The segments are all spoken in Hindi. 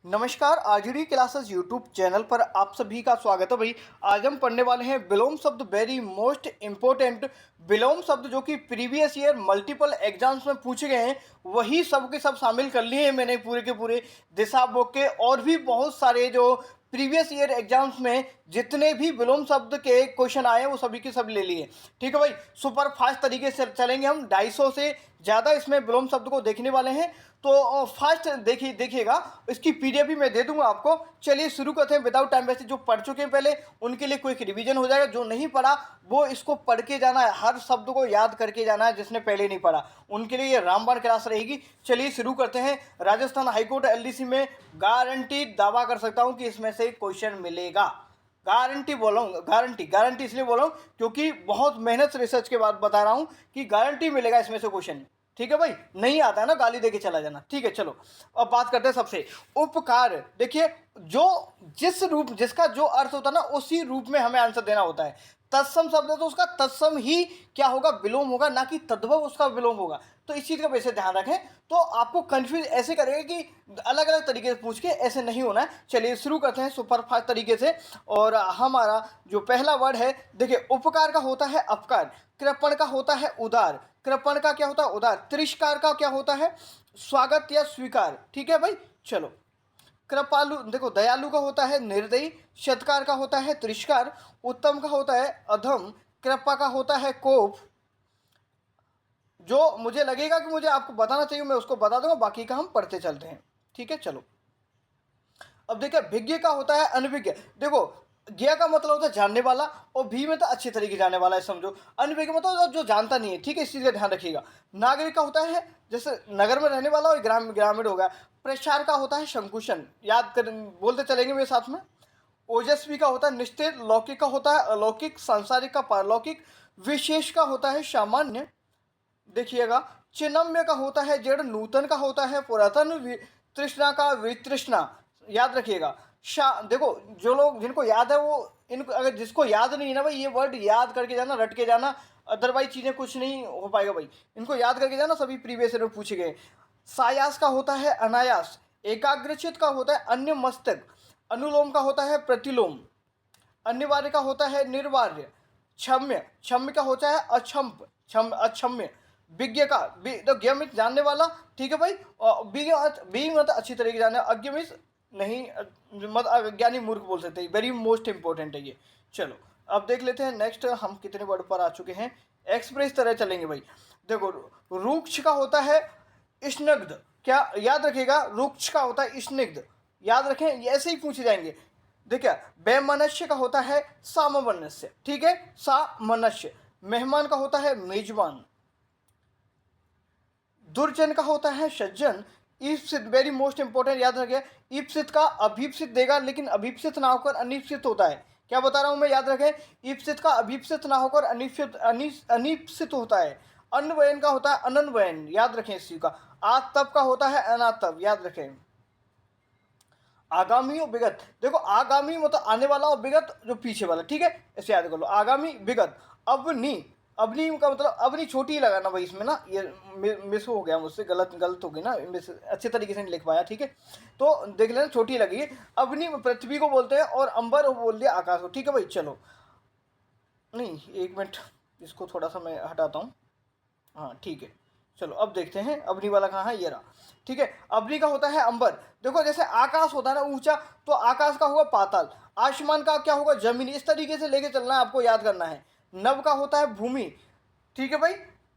नमस्कार, आरजीडी क्लासेस यूट्यूब चैनल पर आप सभी का स्वागत है भाई। आज हम पढ़ने वाले हैं विलोम शब्द, वेरी मोस्ट इम्पोर्टेंट विलोम शब्द जो कि प्रीवियस ईयर मल्टीपल एग्जाम्स में पूछे गए हैं। वही सब के सब शामिल कर लिए हैं मैंने पूरे के पूरे दिशा बुक के, और भी बहुत सारे जो प्रीवियस ईयर एग्जाम्स में जितने भी विलोम शब्द के क्वेश्चन आए हैं वो सभी के सब ले लिए। ठीक है भाई, सुपर फास्ट तरीके से चलेंगे हम, 250 से ज़्यादा इसमें विलोम शब्द को देखने वाले हैं। तो फास्ट देखिएगा, इसकी पीडीएफ भी मैं दे दूंगा आपको। चलिए शुरू करते हैं विदाउट टाइम वेस्ट। जो पढ़ चुके हैं पहले उनके लिए क्विक रिवीजन हो जाएगा, जो नहीं पढ़ा वो इसको पढ़ के जाना है, हर शब्द को याद करके जाना है। जिसने पहले नहीं पढ़ा उनके लिए ये रामबाण क्लास रहेगी। चलिए शुरू करते हैं। राजस्थान हाईकोर्ट एलडीसी में गारंटी दावा कर सकता हूं कि इसमें से क्वेश्चन मिलेगा। गारंटी बोला हूँ, गारंटी इसलिए बोला हूँ क्योंकि बहुत मेहनत से रिसर्च के बाद बता रहा हूँ कि गारंटी मिलेगा इसमें से क्वेश्चन। ठीक है भाई, नहीं आता है ना गाली देके चला जाना। ठीक है, चलो अब बात करते हैं सबसे उपकार। देखिए, जो जिस रूप जिसका जो अर्थ होता है ना उसी रूप में हमें आंसर देना होता है। तत्सम शब्द है तो उसका तत्सम ही क्या होगा, विलोम होगा, ना कि तद्भव उसका विलोम होगा। तो इस चीज का वैसे ध्यान रखें। तो आपको कंफ्यूज ऐसे करेगा कि अलग अलग तरीके से पूछ के, ऐसे नहीं होना है। चलिए शुरू करते हैं सुपरफास्ट तरीके से। और हमारा जो पहला वर्ड है, देखिए, उपकार का होता है अपकार, कृपण का होता है उदार, कृपण का क्या होता है उदार, तिरस्कार का क्या होता है स्वागत या स्वीकार। ठीक है भाई, चलो। कृपालु, देखो, दयालु का होता है निर्दयी, सत्कार का होता है तिरस्कार, उत्तम का होता है अधम, कृपा का होता है कोप। जो मुझे लगेगा कि मुझे आपको बताना चाहिए मैं उसको बता दूंगा, बाकी का हम पढ़ते चलते हैं। ठीक है, चलो। अब देखिए, विज्ञ का होता है अनभिज्ञ। देखो, ज्ञ का मतलब होता है जानने वाला, और भी में तो अच्छे तरीके जानने वाला है, समझो। अनभिज्ञ मतलब जो जानता नहीं है। ठीक है, इस चीज का ध्यान रखिएगा। नागरिक का होता है जैसे नगर में रहने वाला, और ग्रामीण होगा। प्रचार का होता है शंकुशन, याद कर बोलते चलेंगे मेरे साथ में। ओजस्वी का होता है निश्चित, लौकिक का होता है अलौकिक, सांसारिक का पारलौकिक, विशेष का होता है सामान्य। देखिएगा, चिन्मय का होता है जड़, नूतन का होता है पुरातन, तृष्णा का वितृष्णा। याद रखिएगा। देखो, जो लोग जिनको याद है वो इनको, अगर जिसको याद नहीं है ना भाई, ये वर्ड याद करके जाना, रट के जाना, अदरवाइज चीज़ें कुछ नहीं हो पाएगा भाई। इनको याद करके जाना, सभी प्रीवियस ईयर में पूछे गए। सायास का होता है अनायास, एकाग्रचित का होता है अन्य मस्तक, अनुलोम का होता है प्रतिलोम, अनिवार्य का होता है निर्वार्य, क्षम्य का होता है अक्षम्य, विज्ञ का तो ज्ञ में जानने वाला। ठीक है भाई, और बी मत अच्छी तरीके जाने, अज्ञ में नहीं, मत अज्ञानी मूर्ख बोल सकते हैं। वेरी मोस्ट इंपॉर्टेंट है ये। चलो अब देख लेते हैं नेक्स्ट हम कितने वर्ड पर आ चुके हैं। एक्सप्रेस तरह चलेंगे भाई। देखो, रुक्ष का होता है स्निग्ध, क्या याद रखिएगा, रुक्ष का होता है स्निग्ध, याद रखें, ये ऐसे ही पूछे जाएंगे। देखिए, वैमनस्य का होता है सामवन्यस्य। ठीक है, सामनस्य। मेहमान का होता है मेजबान, दुर्जन का होता है सज्जन, ईप्सित, वेरी मोस्ट इंपॉर्टेंट, याद रखिए। ईप्सित का अभीप्सित देगा, लेकिन अभीप्सित ना होकर अनीप्सित होता है। क्या बता रहा हूं मैं, याद रखें। ईप्सित का अभीप्सित ना होकर अनीप्सित होता है। अन्वयन का होता है अनन्वयन, याद रखें इस चीज का। आतप का होता है अनातप, याद रखें। आगामी और विगत, देखो, आगामी मतलब आने वाला, और विगत जो पीछे वाला। ठीक है, इसे याद कर लो, आगामी विगत। अवनी, अवनी का मतलब अवनी छोटी लगाना भाई इसमें ना, ये मिस हो गया मुझसे, गलत हो गई ना, मिस अच्छे तरीके से नहीं लिख पाया। ठीक है, तो देख लेना, छोटी लगी। अवनी पृथ्वी को बोलते हैं, और अंबर बोल दिया आकाश को। ठीक है भाई, चलो। नहीं, एक मिनट, इसको थोड़ा सा मैं हटाता हूँ। हाँ ठीक है, चलो अब देखते हैं अवनी वाला कहाँ है, ये रहा। ठीक है, अवनी का होता है अंबर। देखो, जैसे आकाश होता है ना ऊंचा, तो आकाश का होगा पाताल, आसमान का क्या होगा जमीन। इस तरीके से लेके चलना है, आपको याद करना है। नभ का होता है भूमि। ठीक है भाई।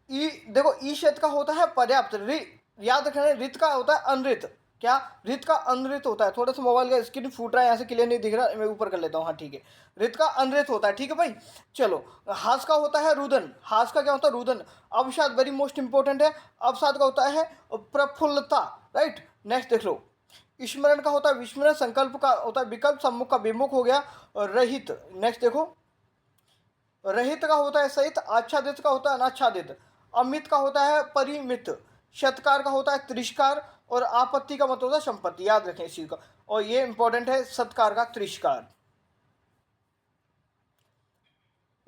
ई, देखो, ईशत का होता है पर्याप्त, याद रखना है। ऋत का होता है अनृत, क्या ऋत का अनृत होता है। थोड़ा सा मोबाइल का स्क्रीन फूट रहा है, यहाँ से क्लियर नहीं दिख रहा, मैं ऊपर कर लेता हूँ। हाँ ठीक है, ऋत का अनृत होता है। ठीक है भाई, चलो। हास का होता है रुदन, हास का क्या होता है रुदन। अवसाद, वेरी मोस्ट इंपॉर्टेंट है। अवसाद का होता है प्रफुल्लता, राइट। नेक्स्ट देख लो। स्मरण का होता है विस्मरण, संकल्प का होता है विकल्प, सम्मुख का विमुख हो गया। और रहित, नेक्स्ट देखो। रहित का होता है सहित, आच्छादित का होता है अनाच्छादित, अमित का होता है परिमित, सत्कार का होता है तिरस्कार, और आपत्ति का मतलब होता है संपत्ति। याद रखें इस चीज का, और ये इंपॉर्टेंट है, सत्कार का तिरस्कार।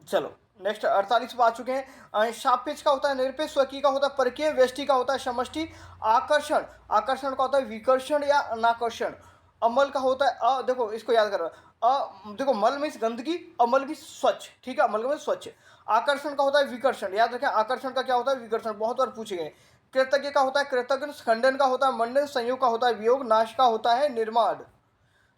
चलो नेक्स्ट 48 पर आ चुके हैं। सापेक्ष का होता है निरपेक्ष, स्वकीय का होता है परकीय, व्यष्टि का होता है समष्टि, आकर्षण, आकर्षण का होता है विकर्षण या अनाकर्षण, अमल का होता है देखो इसको याद करो, देखो मल मीन्स गंदगी, अमल मीन्स स्वच्छ, ठीक है, अमल का मीन्स स्वच्छ। आकर्षण का होता है विकर्षण, याद रखें आकर्षण का क्या होता है विकर्षण, बहुत बार पूछे गए। कृतज्ञ का होता है कृतज्ञ, खंडन का होता है मंडन, संयोग का होता है वियोग, नाश का होता है निर्माण।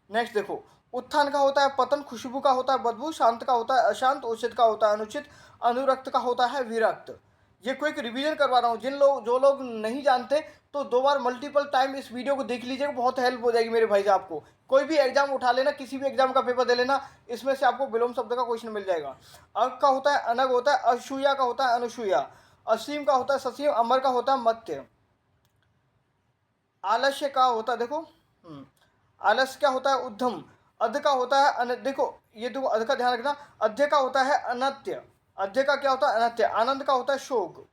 नेक्स्ट देखो, उत्थान का होता है पतन, खुशबू का होता है बदबू, शांत का होता है अशांत, उचित का होता है अनुचित, अनुरक्त का होता है विरक्त। ये क्विक रिवीजन करवा रहा हूँ, जो लोग नहीं जानते तो 2 बार मल्टीपल टाइम इस वीडियो को देख लीजिएगा, बहुत हेल्प हो जाएगी मेरे भाई साहब को। कोई भी एग्जाम उठा लेना, किसी भी एग्जाम का पेपर दे लेना, इसमें से आपको विलोम शब्द का क्वेश्चन मिल जाएगा। अग का होता है अनग होता है, असूया का होता है अनुसूया, असीम का होता है ससीम, अमर का होता है मत्य। आलस्य का होता है देखो, आलस्य क्या होता है उद्धम, अध का होता है देखो ये देखो अध का ध्यान रखना, अध्य का होता है अनत्य, अध्य का क्या होता है अनत्य, आनंद का होता है शोक।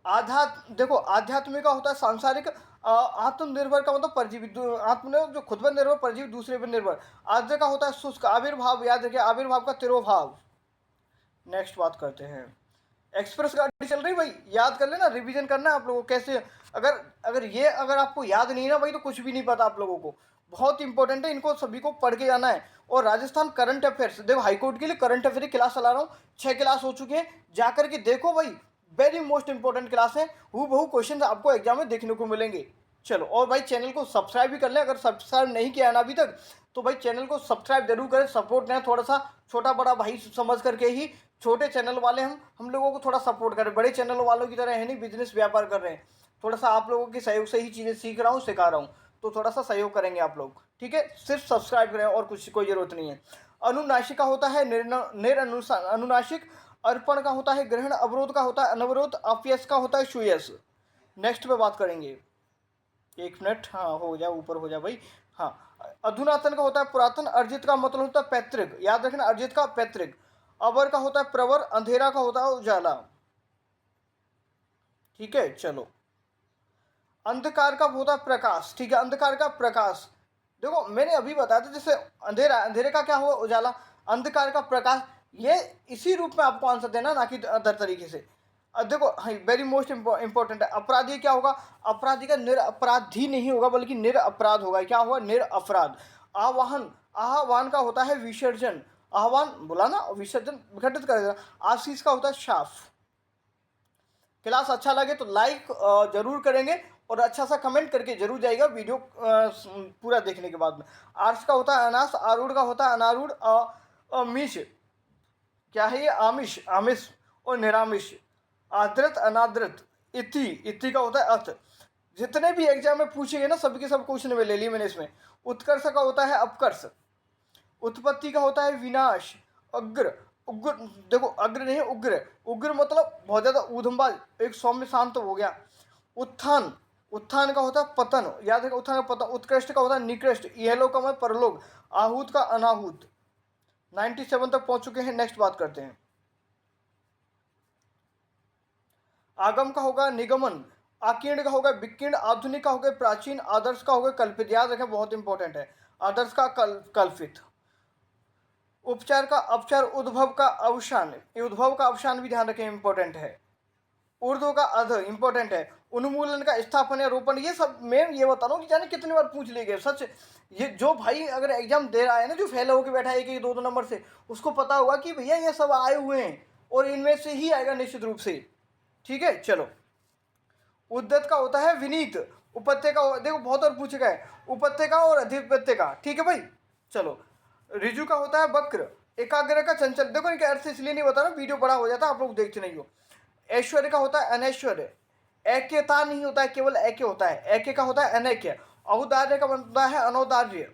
आध्यात्म देखो आध्यात्मिक का होता है सांसारिक, आत्मनिर्भर का मतलब परजीवी, आत्मनिर्भर जो खुद पर निर्भर, परजीवी दूसरे पर निर्भर। आद्य का होता है शुष्क, आविर्भाव याद रखिए आविर्भाव का तिरोभाव। नेक्स्ट बात करते हैं, एक्सप्रेस गाड़ी चल रही भाई, याद कर लेना, रिवीजन करना है आप लोगों को कैसे। अगर आपको याद नहीं है ना भाई तो कुछ भी नहीं पता आप लोगों को, बहुत इंपॉर्टेंट है, इनको सभी को पढ़ के जाना है। और राजस्थान करंट अफेयर्स देखो, हाईकोर्ट के लिए करंट अफेयर की क्लास चला रहा हूँ, 6 क्लास हो चुके हैं, जाकर के देखो भाई, वेरी मोस्ट इंपॉर्टेंट क्लास है, हूबहू क्वेश्चन आपको एग्जाम में देखने को मिलेंगे। चलो, और भाई चैनल को सब्सक्राइब भी कर लें, अगर सब्सक्राइब नहीं किया ना अभी तक तो भाई चैनल को सब्सक्राइब जरूर करें, सपोर्ट करें, थोड़ा सा छोटा बड़ा भाई समझ करके ही, छोटे चैनल वाले हम लोगों को थोड़ा सपोर्ट करें, बड़े चैनल वालों की तरह है नहीं बिजनेस व्यापार कर रहे हैं, थोड़ा सा आप लोगों के सहयोग से ही चीज़ें सीख रहा हूँ सिखा रहा हूँ, तो थोड़ा सा सहयोग करेंगे आप लोग, ठीक है, सिर्फ सब्सक्राइब करें और कुछ कोई ज़रूरत नहीं है। अनुनाशिक का होता है अनुनाशिक, अर्पण का होता है ग्रहण, अवरोध का होता है अनवरोध, अपयश का होता है सुयश। नेक्स्ट पे बात करेंगे, 1 मिनट, हाँ हो जाए ऊपर हो जाए भाई, हाँ। अधुनातन का होता है पुरातन, अर्जित का मतलब होता है पैतृक, याद रखना अर्जित का पैतृक। अवर का होता है प्रवर, अंधेरा का होता है उजाला, ठीक है। चलो, अंधकार का होता है प्रकाश, ठीक है, अंधकार का प्रकाश, देखो मैंने अभी बताया था जैसे अंधेरा, अंधेरे का क्या हुआ उजाला, अंधकार का प्रकाश, ये इसी रूप में आपको आंसर देना, ना कि अदर तरीके से। देखो वेरी मोस्ट इंपॉर्टेंट है, अपराधी क्या होगा, अपराधी का निरअपराधी नहीं होगा बल्कि निरअपराध होगा, क्या होगा निरअपराध। आवाहन, आह्वान का होता है विसर्जन, आह्वान बुलाना, विसर्जन विघटित कर देना। आशीष का होता है शाफ। क्लास अच्छा लगे तो लाइक जरूर करेंगे और अच्छा सा कमेंट करके जरूर जाएगा वीडियो पूरा देखने के बाद में। आर्ष का होता है अनास, आरूढ़ का होता है अनारूढ़, अमीश क्या है ये आमिष, आमिष और निरामिष। आदृत अनादृत, इति, इति का होता है अत। जितने भी एग्जाम में पूछेंगे ना सभी के सब क्वेश्चन में ले लिए मैंने इसमें। उत्कर्ष का होता है अपकर्ष, उत्पत्ति का होता है विनाश, अग्र, उग्र देखो अग्र नहीं उग्र, उग्र मतलब बहुत ज्यादा ऊधमबाज, एक सौम्य शांत हो गया। उत्थान, उत्थान का होता है पतन, याद रखो उत्थान का पतन। उत्कृष्ट का होता है निकृष्ट, इहलोक का मतलब परलोक, आहूत का अनाहूत। 97 तक पहुंच चुके हैं, नेक्स्ट बात करते हैं। आगम का होगा निगमन, आकीर्ण का होगा विकीर्ण, आधुनिक का होगा प्राचीन, आदर्श का होगा कल्पित, याद रखें बहुत इंपॉर्टेंट है, आदर्श का कल्पित। उपचार का अपचार, उद्भव का अवसान, ये उद्भव का अवसान भी ध्यान रखें इंपॉर्टेंट है। ऊर्ध्व का अध इंपॉर्टेंट है। उन्मूलन का स्थापन या रोपण, ये सब मैं ये बता रहा हूँ कि जाने कितनी बार पूछ लिए गए सच। ये जो भाई अगर एग्जाम दे रहा है ना, जो फेल होकर बैठा है एक एक दो दो नंबर से, उसको पता होगा कि भैया ये सब आए हुए हैं और इनमें से ही आएगा निश्चित रूप से, ठीक है। चलो, उद्दत का होता है विनीत, उपत्य का देखो बहुत और पूछेगा है, उपत्य का और अधिपत्य का, ठीक है भाई। चलो, ऋजु का होता है वक्र, एकाग्र का चंचल, देखो इनके अर्थ इसलिए नहीं बता रहा, वीडियो बड़ा हो जाता है आप लोग देखते नहीं हो। ऐश्वर्य का होता है अनैश्वर्य, ऐक्यता नहीं होता है, केवल ऐक्य होता है, ऐक्य का होता है अनैक्य। औदार्य का होता है अनौदार्य।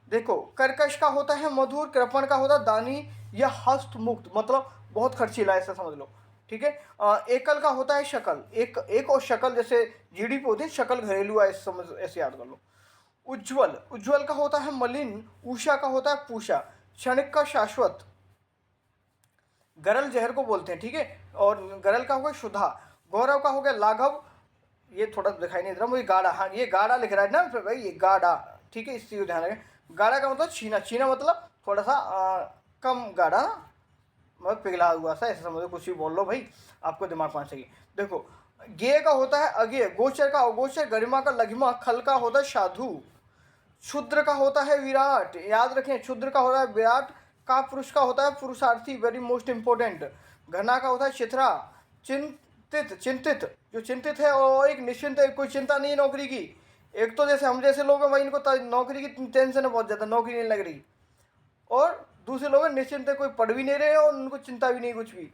देखो, कर्कश का होता है मधुर, कृपण का होता है दानी या हस्त मुक्त, मतलब बहुत खर्चीला, ऐसा समझ लो, ठीक है। एकल का होता है शकल, एक और शकल जैसे जीडीपी होती है, शकल घरेलू है, समझ ऐसे याद कर लो। उज्ज्वल, उज्ज्वल का होता है मलिन, उषा का होता है पूषा, क्षणिक का शाश्वत, गरल जहर को बोलते हैं, ठीक है। और गरल का होगा शुद्धा, गौरव का हो गया लाघव, ये थोड़ा दिखाई नहीं दे रहा मुझे, गाढ़ा, हाँ ये गाढ़ा लिख रहा है ना फिर भाई, ये गाढ़ा, ठीक है, इस चीज़ को ध्यान रखें। गाढ़ा का मतलब छीना, छीना मतलब थोड़ा सा कम गाढ़ा, मतलब पिघला हुआ सा, ऐसे समझो, कुछ भी बोल लो भाई, आपको दिमाग पाना चाहिए। देखो, ज्ञेय का होता है अज्ञेय, गोचर का अगोचर, गरिमा का लघिमा, खल का होता है साधु, क्षुद्र का होता है विराट, याद रखें क्षुद्र का होता है विराट, का पुरुष का होता है पुरुषार्थी, वेरी मोस्ट इंपॉर्टेंट, घना का होता है चित्रा, चिंतित चिंतित जो चिंतित है, और एक निश्चिंत है, कोई चिंता नहीं है नौकरी की। एक तो जैसे हम जैसे लोग हैं भाई, इनको नौकरी की टेंशन है बहुत ज़्यादा, नौकरी नहीं लग रही, और दूसरे लोग हैं निश्चिंत है, कोई पढ़ भी नहीं रहे और उनको चिंता भी नहीं कुछ भी।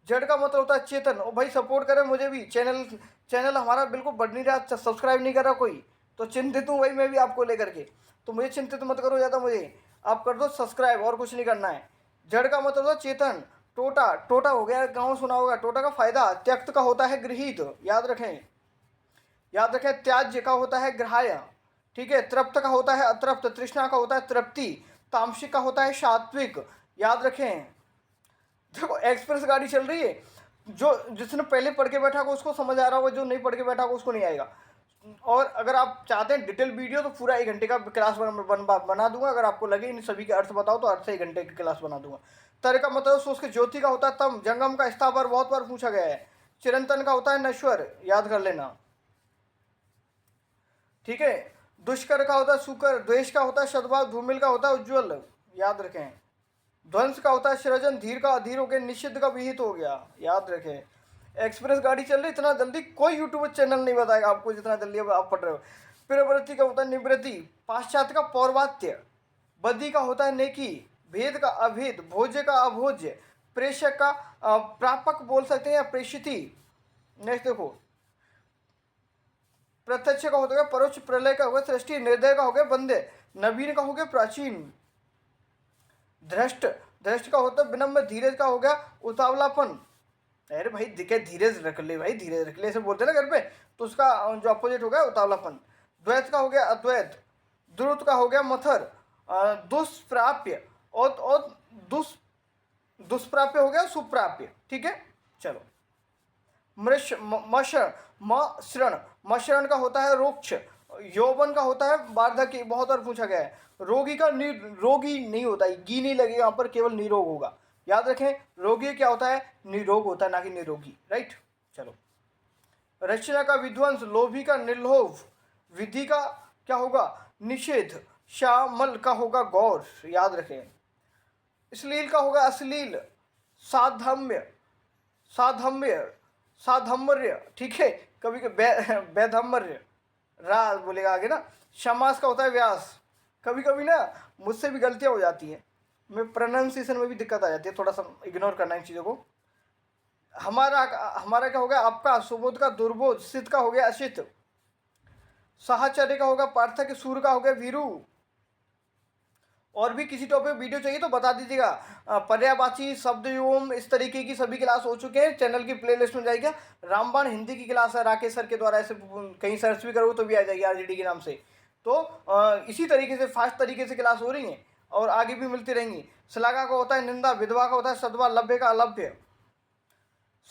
जड़ का मतलब होता है चेतन, और भाई सपोर्ट करें मुझे भी, चैनल चैनल हमारा बिल्कुल बढ़ नहीं रहा, सब्सक्राइब नहीं कर रहा कोई, तो चिंतित हूँ भाई मैं भी आपको लेकर के, तो मुझे चिंतित मत करो ज़्यादा, मुझे आप कर दो सब्सक्राइब, और कुछ नहीं करना है। जड़ का मतलब होता है चेतन, टोटा टोटा हो गया, गाँव सुना होगा, टोटा का फायदा, त्यक्त का होता है गृहीत, याद रखें, याद रखें, त्याज्य का होता है ग्राह्य, ठीक है, तृप्त का होता है अतृप्त, तृष्णा का होता है तृप्ति, तामसिक का होता है सात्विक, याद रखें। देखो एक्सप्रेस गाड़ी चल रही है, जो जिसने पहले पढ़ के बैठा होगा उसको समझ आ रहा होगा, जो नहीं पढ़ के बैठा होगा उसको नहीं आएगा। और अगर आप चाहते हैं डिटेल वीडियो तो पूरा 1 घंटे का क्लास बना दूंगा, अगर आपको लगे इन सभी के अर्थ बताओ तो अर्थ से 1 घंटे की क्लास बना दूंगा। तर का मतलब सोच के, ज्योति का होता है तम, जंगम का स्थावर बहुत बार पूछा गया है, चिरंतन का होता है नश्वर, याद कर लेना, ठीक है, दुष्कर का होता है सुकर, द्वेष का होता है सद्भाव, धूमिल का होता है उज्ज्वल, याद रखें, ध्वंस का होता है सृजन, धीर का अधीर हो गया, निषिद्ध का विहित हो गया, याद रखें। एक्सप्रेस गाड़ी चल रही, इतना जल्दी कोई यूट्यूब चैनल नहीं बताएगा आपको जितना जल्दी अब आप पढ़ रहे हो। प्रवृत्ति का होता है निवृत्ति, पाश्चात्य का पौर्वात्य, बदी का होता है नेकी, भेद का अभेद, भोज्य का अभोज्य, प्रेषक का प्रापक बोल सकते हैं या प्रेषिति। नेक्स्ट देखो, प्रत्यक्ष का होता है परोक्ष, प्रलय का होगा सृष्टि, निर्दय का हो गया बंदे, नवीन का हो गया प्राचीन, धृष्ट धृष्ट का होता है विनम्र, धीरज का हो गया उतावलापन, अरे भाई दिखे धीरज रख ले भाई, धीरज रख ले ऐसे बोलते हैं ना घर पे, तो उसका जो अपोजिट हो गया उतावलापन। द्वैत का हो गया अद्वैत, द्रुत का हो गया मथर, दुष्प्राप्य, और दुष्प्राप्य हो गया सुप्राप्य, ठीक है। चलो, मृष मशरण, मशरण, मशरण का होता है रोक्ष, यौवन का होता है वार्धक्य, बहुत बार पूछा गया है। रोगी का रोगी नहीं होता है, गी नहीं लगेगा यहाँ पर, केवल निरोग होगा, याद रखें, रोगी क्या होता है, निरोग होता है, ना कि निरोगी, राइट। चलो, रचना का विध्वंस, लोभी का निर्लोभ, विधि का क्या होगा निषेध, श्यामल का होगा गौर, याद रखें, अश्लील का होगा अश्लील, साधम्य साधम्य साधम्य, ठीक है, कभी वैधम्य, राज बोलेगा आगे ना। समास का होता है व्यास, कभी कभी ना मुझसे भी गलतियां हो जाती हैं, मैं प्रोनाउंसिएशन में भी दिक्कत आ जाती है, थोड़ा सा इग्नोर करना इन चीज़ों को। हमारा हमारा क्या हो गया आपका, सुबोध का दुर्बोध, सिद्ध का हो गया असित, साहचर्य का होगा पार्थक्य, सूर्य का हो गया वीरू। और भी किसी टॉपिक वीडियो चाहिए तो बता दीजिएगा, पर्यायवाची शब्द एवं इस तरीके की सभी क्लास हो चुके हैं, चैनल की प्लेलिस्ट में जाएगा। रामबाण हिंदी की क्लास है राकेश सर के द्वारा, ऐसे कहीं सर्च भी करोगे तो भी आ जाएगी आरजीडी के नाम से। तो इसी तरीके से फास्ट तरीके से क्लास हो रही हैं और आगे भी मिलती रहेंगी। श्लाघा का होता है निंदा, विधवा का होता है सद्वा, लभ्य का अलभ्य,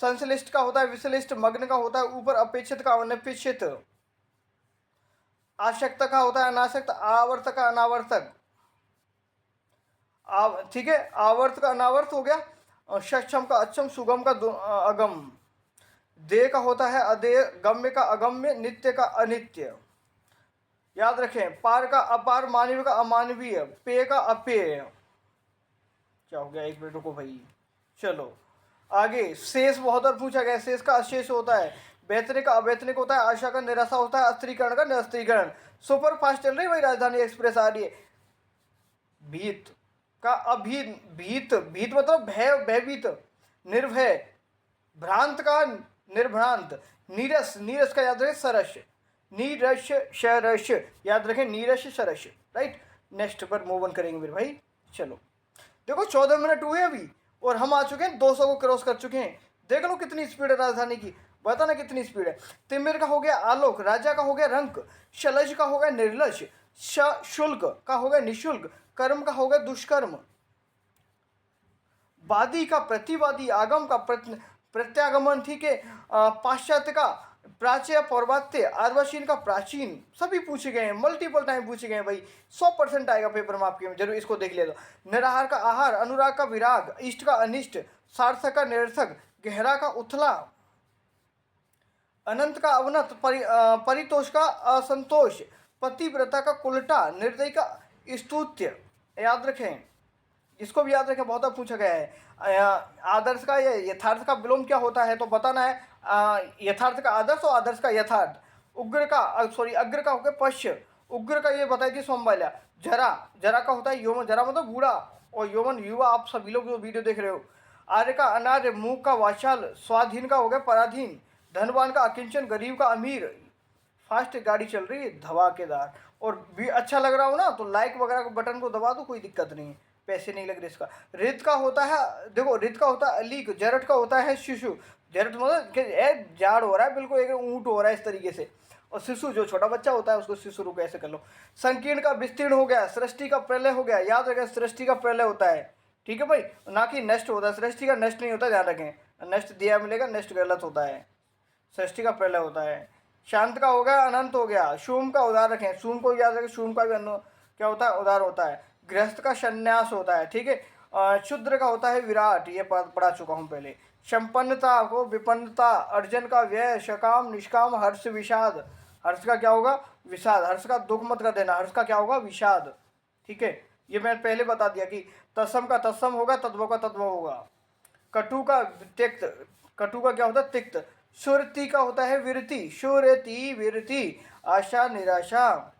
संश्लिष्ट का होता है विश्लिष्ट, मग्न का होता है ऊपर, अपेक्षित का अनपेक्षित, आसक्त का होता है अनासक्त, आवर्त का अनावर्तक, ठीक है, आवर्त का अनावर्त हो गया, सक्षम का अक्षम, सुगम का अगम, देह का होता है अदेय, गम्य का अगम्य, नित्य का अनित्य, याद रखें, पार का अपार, मानवीय का अमानवीय, पेय का अपेय। क्या हो गया, एक मिनट रुको भाई। चलो आगे, शेष बहुत बार पूछा गया, शेष का अशेष होता है, वैतनिक का अवैतनिक होता है, आशा का निराशा होता है, अस्त्रीकरण का निरस्त्रीकरण। सुपर फास्ट चल रही भाई, राजधानी एक्सप्रेस आ रही है। भीत का अभीत, भीत भीत मतलब भय, भयभीत, निर्भय, भ्रांत का निर्भ्रांत, नीरस, नीरस का याद रखें सरस, नीरस सरस, याद रखें नीरस सरस, राइट। नेक्स्ट पर मूव ऑन करेंगे मेरे भाई। चलो देखो 14 मिनट हुए अभी और हम आ चुके हैं 200 को क्रॉस कर चुके हैं। देख लो कितनी स्पीड है राजधानी की, बता ना कितनी स्पीड है। तिमिर का हो गया आलोक, राजा का हो गया रंक, शलज का हो गया निर्लज, शुल्क का हो गया निशुल्क, कर्म का हो गया दुष्कर्म, वादी का प्रतिवादी, आगम का प्रत्यागमन, ठीक है, पाश्चात्य का प्राच्य पौर्वात्य, आर्वाचीन का प्राचीन, सभी पूछे गए हैं, मल्टीपल टाइम पूछे गए हैं भाई, 100% आएगा पेपर में आपके, जरूर इसको देख लेगा। निराहार का आहार, अनुराग का विराग, इष्ट का अनिष्ट, सार्थक का निरर्थक, गहरा का उथला, अनंत का अवनत, परितोष का असंतोष, पतिव्रता का उल्टा, निर्दयी का स्तुत्य। याद रखें, इसको भी याद रखें, बहुत बार पूछा गया है। आदर्श का या यथार्थ का विलोम क्या होता है, तो बताना है। यथार्थ का आदर्श और आदर्श का यथार्थ। उग्र का अग्र का हो गया पश्य, उग्र का ये बताई थी सोमवाल्या। जरा, जरा का होता है यौवन, जरा मतलब बूढ़ा, और यौवन युवा। आप सभी लोग जो वीडियो देख रहे हो। आर्य का अनार्य, मूक का वाचाल, स्वाधीन का हो गया पराधीन, धनवान का अकिंचन, गरीब का अमीर। फास्ट गाड़ी चल रही है धमाकेदार, और भी अच्छा लग रहा हो ना तो लाइक वगैरह को बटन को दबा दो, कोई दिक्कत नहीं है, पैसे नहीं लग रहे इसका। रित का होता है, देखो रित का होता है अलीक, जरट का होता है शिशु। जरट मतलब जाड़ हो रहा है, बिल्कुल एक ऊँट हो रहा है इस तरीके से। और शिशु जो छोटा बच्चा होता है उसको शिशु रूप ऐसे कर लो। संकीर्ण का विस्तीर्ण हो गया, सृष्टि का प्रलय हो गया। याद रखें, सृष्टि का प्रलय होता है, ठीक है भाई, ना कि नष्ट होता है। सृष्टि का नष्ट नहीं होता, ध्यान रखें। नष्ट दिया मिलेगा, नष्ट गलत होता है, सृष्टि का प्रलय होता है। शांत का हो गया अनंत हो गया। शूम का उदार रखें, शूम को याद रखें, शूम का भी क्या होता है, उदार होता है। गृहस्थ का संन्यास होता है, ठीक है। क्षुद्र का होता है विराट, ये पढ़ा चुका हूँ पहले। संपन्नता को विपन्नता, अर्जन का व्यय, सकाम निष्काम, हर्ष विषाद। हर्ष का क्या होगा, विषाद। हर्ष का दुख मत कर देना, हर्ष का क्या होगा, विषाद, ठीक है। ये मैंने पहले बता दिया कि तत्सम का तत्सम होगा, तद्भव का तद्भव होगा। कटु का तिक्त, कटु का क्या होता है, तिक्त। सुरति का होता है विरति, सुरति विरति, आशा निराशा।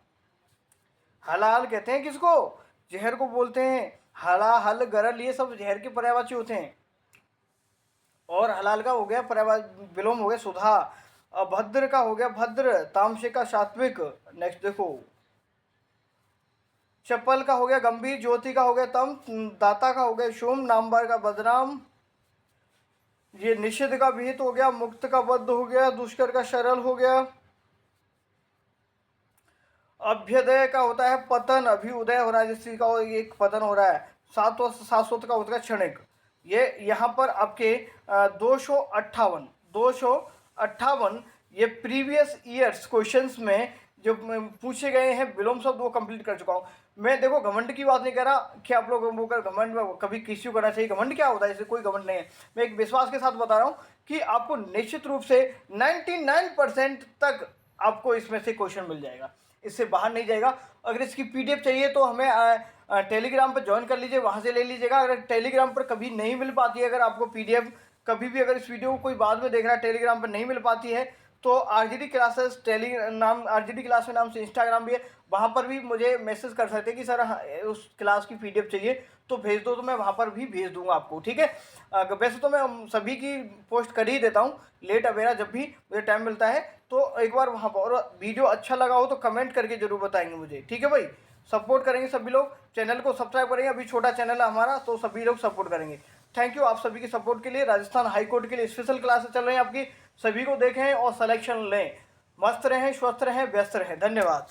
हलाल कहते हैं किसको, जहर को बोलते हैं। हला, हल, गरल, ये सब जहर के पर्यायवाची होते हैं। और हलाल का हो गया पर्यायवाची विलोम हो गया सुधा। अभद्र का हो गया भद्र, तामसिक का सात्विक। नेक्स्ट देखो, चप्पल का हो गया गंभीर, ज्योति का हो गया तम, दाता का हो गया शुम, नामवर का बदनाम। ये निषिद्ध का विहित हो गया, मुक्त का बद्ध हो गया, दुष्कर का सरल हो गया। अभ्युदय का होता है पतन, अभी उदय हो रहा है जिसका एक पतन हो रहा है। शाश्वत का होता है क्षणिक। ये यहाँ पर आपके 258 ये प्रीवियस ईयर्स क्वेश्चंस में जो पूछे गए हैं विलोम शब्द वो कंप्लीट कर चुका हूँ मैं। देखो घमंड की बात नहीं कर रहा कि आप लोग वो कर घमंड में कभी किसी को करना चाहिए। घमंड क्या होता है, इससे कोई घमंड नहीं है। मैं एक विश्वास के साथ बता रहा हूँ कि आपको निश्चित रूप से 99% तक आपको इसमें से क्वेश्चन मिल जाएगा, इससे बाहर नहीं जाएगा। अगर इसकी पीडीएफ चाहिए तो हमें टेलीग्राम पर ज्वाइन कर लीजिए, वहाँ से ले लीजिएगा। अगर टेलीग्राम पर कभी नहीं मिल पाती है, अगर आपको पीडीएफ कभी भी अगर इस वीडियो को कोई बाद में देख रहा है टेलीग्राम पर नहीं मिल पाती है, तो आरजीडी क्लासेस आरजीडी क्लास में नाम से इंस्टाग्राम भी है, वहाँ पर भी मुझे मैसेज कर सकते हैं कि सर उस क्लास की पीडीएफ चाहिए तो भेज दो, तो मैं वहाँ पर भी भेज दूंगा आपको, ठीक है। वैसे तो मैं सभी की पोस्ट कर ही देता हूँ लेट अवेरा, जब भी मुझे टाइम मिलता है तो एक बार वहाँ पर। और वीडियो अच्छा लगा हो तो कमेंट करके जरूर बताएंगे मुझे, ठीक है भाई। सपोर्ट करेंगे सभी लोग, चैनल को सब्सक्राइब करेंगे, अभी छोटा चैनल है हमारा तो सभी लोग सपोर्ट करेंगे। थैंक यू आप सभी के सपोर्ट के लिए। राजस्थान हाई कोर्ट के लिए स्पेशल क्लासेस चल रही हैं आपकी, सभी को देखें और सिलेक्शन लें। मस्त रहें, स्वस्थ रहें, व्यस्त रहें। धन्यवाद।